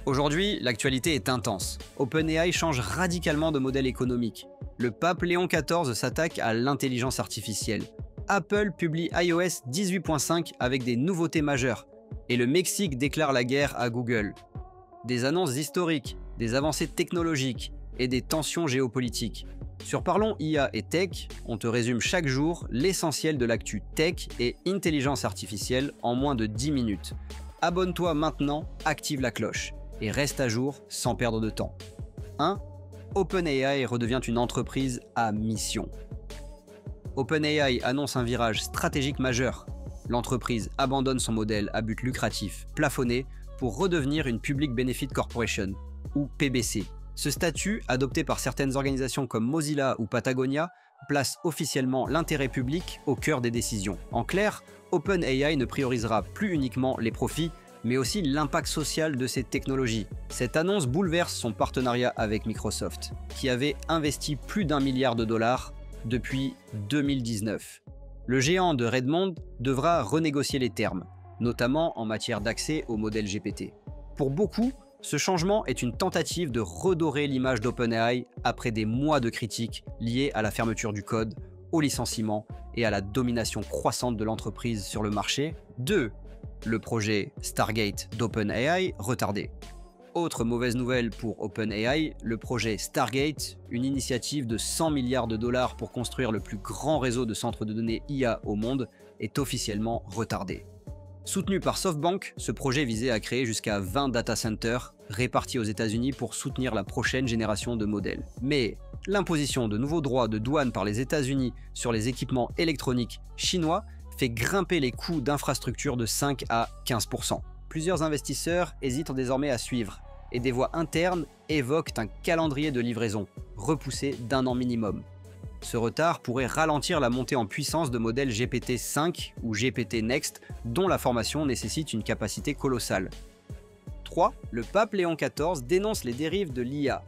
Aujourd'hui, l'actualité est intense. OpenAI change radicalement de modèle économique. Le pape Léon XIV s'attaque à l'intelligence artificielle. Apple publie iOS 18.5 avec des nouveautés majeures. Et le Mexique déclare la guerre à Google. Des annonces historiques, des avancées technologiques et des tensions géopolitiques. Sur Parlons IA et Tech, on te résume chaque jour l'essentiel de l'actu tech et intelligence artificielle en moins de 10 minutes. Abonne-toi maintenant, active la cloche et reste à jour sans perdre de temps. 1. OpenAI redevient une entreprise à mission. OpenAI annonce un virage stratégique majeur. L'entreprise abandonne son modèle à but lucratif plafonné pour redevenir une Public Benefit Corporation, ou PBC. Ce statut, adopté par certaines organisations comme Mozilla ou Patagonia, place officiellement l'intérêt public au cœur des décisions. En clair, OpenAI ne priorisera plus uniquement les profits, mais aussi l'impact social de ces technologies. Cette annonce bouleverse son partenariat avec Microsoft, qui avait investi plus d'1 milliard de dollars depuis 2019. Le géant de Redmond devra renégocier les termes, notamment en matière d'accès au modèle GPT. Pour beaucoup, ce changement est une tentative de redorer l'image d'OpenAI après des mois de critiques liées à la fermeture du code, au licenciement et à la domination croissante de l'entreprise sur le marché. 2. Le projet Stargate d'OpenAI retardé. Autre mauvaise nouvelle pour OpenAI, le projet Stargate, une initiative de 100 milliards de dollars pour construire le plus grand réseau de centres de données IA au monde, est officiellement retardé. Soutenu par SoftBank, ce projet visait à créer jusqu'à 20 data centers répartis aux États-Unis pour soutenir la prochaine génération de modèles. Mais l'imposition de nouveaux droits de douane par les États-Unis sur les équipements électroniques chinois fait grimper les coûts d'infrastructure de 5 à 15%. Plusieurs investisseurs hésitent désormais à suivre, et des voix internes évoquent un calendrier de livraison, repoussé d'1 an minimum. Ce retard pourrait ralentir la montée en puissance de modèles GPT-5 ou GPT Next, dont la formation nécessite une capacité colossale. 3. Le pape Léon XIV dénonce les dérives de l'IA.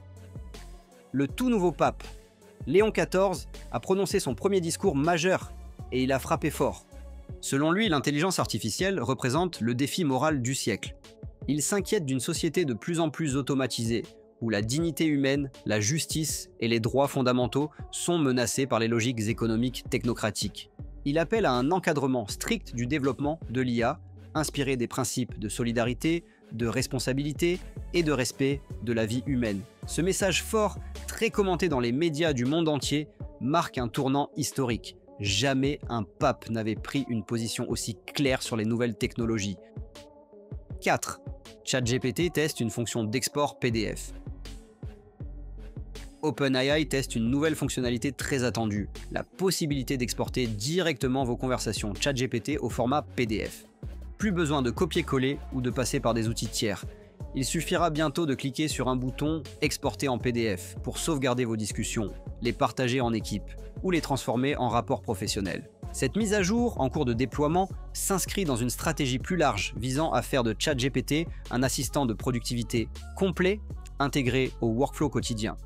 Le tout nouveau pape, Léon XIV, a prononcé son premier discours majeur, et il a frappé fort. Selon lui, l'intelligence artificielle représente le défi moral du siècle. Il s'inquiète d'une société de plus en plus automatisée, où la dignité humaine, la justice et les droits fondamentaux sont menacés par les logiques économiques technocratiques. Il appelle à un encadrement strict du développement de l'IA, inspiré des principes de solidarité, de responsabilité et de respect de la vie humaine. Ce message fort, très commenté dans les médias du monde entier, marque un tournant historique. Jamais un pape n'avait pris une position aussi claire sur les nouvelles technologies. 4. ChatGPT teste une fonction d'export PDF. OpenAI teste une nouvelle fonctionnalité très attendue, la possibilité d'exporter directement vos conversations ChatGPT au format PDF. Plus besoin de copier-coller ou de passer par des outils tiers. Il suffira bientôt de cliquer sur un bouton « Exporter en PDF » pour sauvegarder vos discussions, les partager en équipe ou les transformer en rapports professionnels. Cette mise à jour, en cours de déploiement, s'inscrit dans une stratégie plus large visant à faire de ChatGPT un assistant de productivité complet, intégré au workflow quotidien.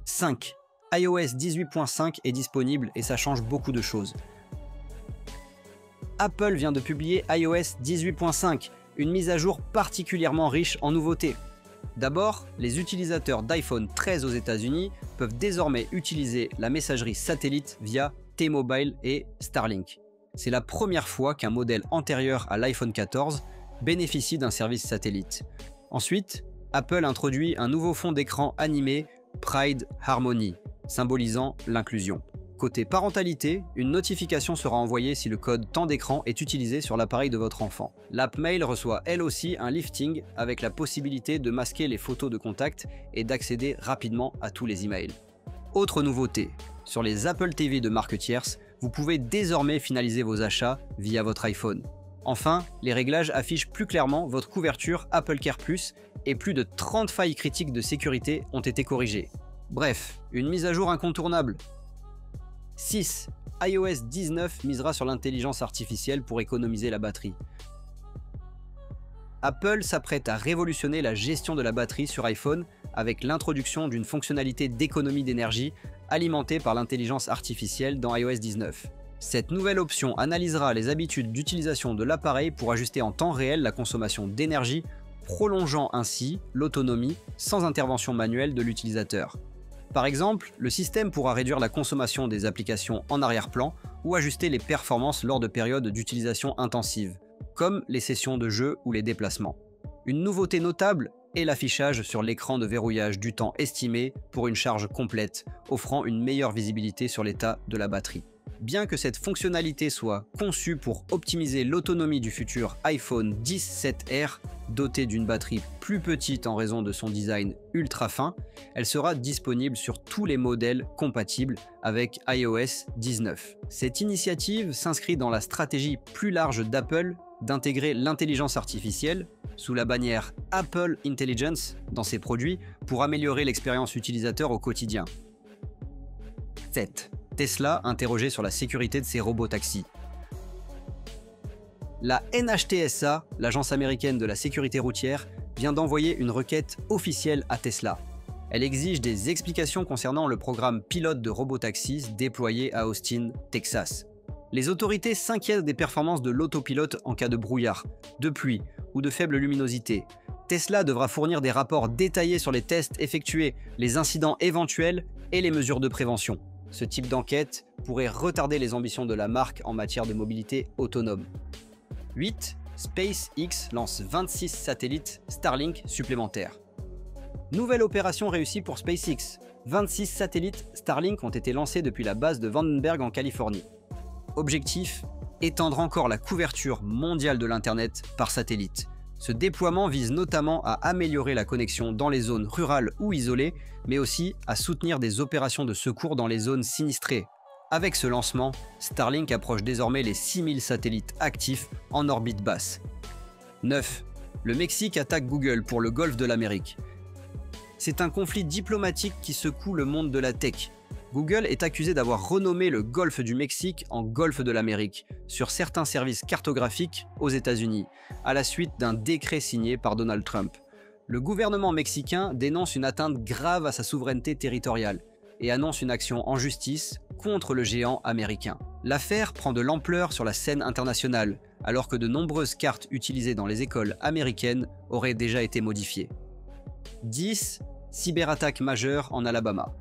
5. iOS 18.5 est disponible et ça change beaucoup de choses. Apple vient de publier iOS 18.5, une mise à jour particulièrement riche en nouveautés. D'abord, les utilisateurs d'iPhone 13 aux États-Unis peuvent désormais utiliser la messagerie satellite via T-Mobile et Starlink. C'est la première fois qu'un modèle antérieur à l'iPhone 14 bénéficie d'un service satellite. Ensuite, Apple introduit un nouveau fond d'écran animé Pride Harmony, symbolisant l'inclusion. Côté parentalité, une notification sera envoyée si le code temps d'écran est utilisé sur l'appareil de votre enfant. L'app Mail reçoit elle aussi un lifting avec la possibilité de masquer les photos de contact et d'accéder rapidement à tous les emails. Autre nouveauté, sur les Apple TV de marque tierce, vous pouvez désormais finaliser vos achats via votre iPhone. Enfin, les réglages affichent plus clairement votre couverture Apple Care Plus et plus de 30 failles critiques de sécurité ont été corrigées. Bref, une mise à jour incontournable. 6. iOS 19 misera sur l'intelligence artificielle pour économiser la batterie. Apple s'apprête à révolutionner la gestion de la batterie sur iPhone avec l'introduction d'une fonctionnalité d'économie d'énergie alimentée par l'intelligence artificielle dans iOS 19. Cette nouvelle option analysera les habitudes d'utilisation de l'appareil pour ajuster en temps réel la consommation d'énergie prolongeant ainsi l'autonomie sans intervention manuelle de l'utilisateur. Par exemple, le système pourra réduire la consommation des applications en arrière-plan ou ajuster les performances lors de périodes d'utilisation intensive, comme les sessions de jeu ou les déplacements. Une nouveauté notable est l'affichage sur l'écran de verrouillage du temps estimé pour une charge complète, offrant une meilleure visibilité sur l'état de la batterie. Bien que cette fonctionnalité soit conçue pour optimiser l'autonomie du futur iPhone XR, doté d'une batterie plus petite en raison de son design ultra fin, elle sera disponible sur tous les modèles compatibles avec iOS 19. Cette initiative s'inscrit dans la stratégie plus large d'Apple d'intégrer l'intelligence artificielle, sous la bannière Apple Intelligence, dans ses produits pour améliorer l'expérience utilisateur au quotidien. 7. Tesla interrogé sur la sécurité de ses robotaxis. La NHTSA, l'agence américaine de la sécurité routière, vient d'envoyer une requête officielle à Tesla. Elle exige des explications concernant le programme pilote de robotaxis déployé à Austin, Texas. Les autorités s'inquiètent des performances de l'autopilote en cas de brouillard, de pluie ou de faible luminosité. Tesla devra fournir des rapports détaillés sur les tests effectués, les incidents éventuels et les mesures de prévention. Ce type d'enquête pourrait retarder les ambitions de la marque en matière de mobilité autonome. 8. SpaceX lance 26 satellites Starlink supplémentaires. Nouvelle opération réussie pour SpaceX. 26 satellites Starlink ont été lancés depuis la base de Vandenberg en Californie. Objectif, étendre encore la couverture mondiale de l'Internet par satellite. Ce déploiement vise notamment à améliorer la connexion dans les zones rurales ou isolées, mais aussi à soutenir des opérations de secours dans les zones sinistrées. Avec ce lancement, Starlink approche désormais les 6000 satellites actifs en orbite basse. 9. Le Mexique attaque Google pour le golfe de l'Amérique. C'est un conflit diplomatique qui secoue le monde de la tech. Google est accusé d'avoir renommé le golfe du Mexique en golfe de l'Amérique sur certains services cartographiques aux États-Unis, à la suite d'un décret signé par Donald Trump. Le gouvernement mexicain dénonce une atteinte grave à sa souveraineté territoriale et annonce une action en justice contre le géant américain. L'affaire prend de l'ampleur sur la scène internationale, alors que de nombreuses cartes utilisées dans les écoles américaines auraient déjà été modifiées. 10. Cyberattaque majeure en Alabama.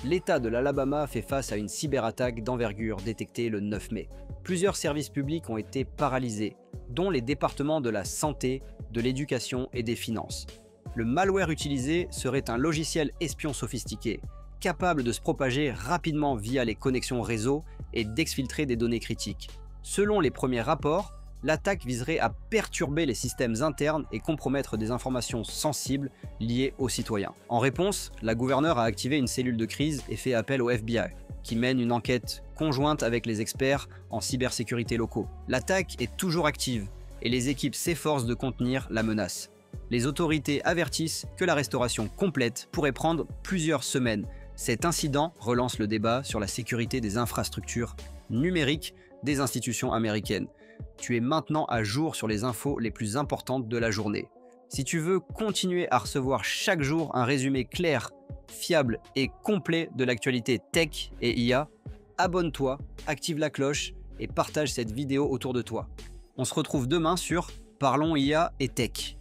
L'État de l'Alabama fait face à une cyberattaque d'envergure détectée le 9 mai. Plusieurs services publics ont été paralysés, dont les départements de la santé, de l'éducation et des finances. Le malware utilisé serait un logiciel espion sophistiqué, capable de se propager rapidement via les connexions réseau et d'exfiltrer des données critiques. Selon les premiers rapports, l'attaque viserait à perturber les systèmes internes et compromettre des informations sensibles liées aux citoyens. En réponse, la gouverneure a activé une cellule de crise et fait appel au FBI, qui mène une enquête conjointe avec les experts en cybersécurité locaux. L'attaque est toujours active et les équipes s'efforcent de contenir la menace. Les autorités avertissent que la restauration complète pourrait prendre plusieurs semaines. Cet incident relance le débat sur la sécurité des infrastructures numériques des institutions américaines. Tu es maintenant à jour sur les infos les plus importantes de la journée. Si tu veux continuer à recevoir chaque jour un résumé clair, fiable et complet de l'actualité tech et IA, abonne-toi, active la cloche et partage cette vidéo autour de toi. On se retrouve demain sur Parlons IA et Tech.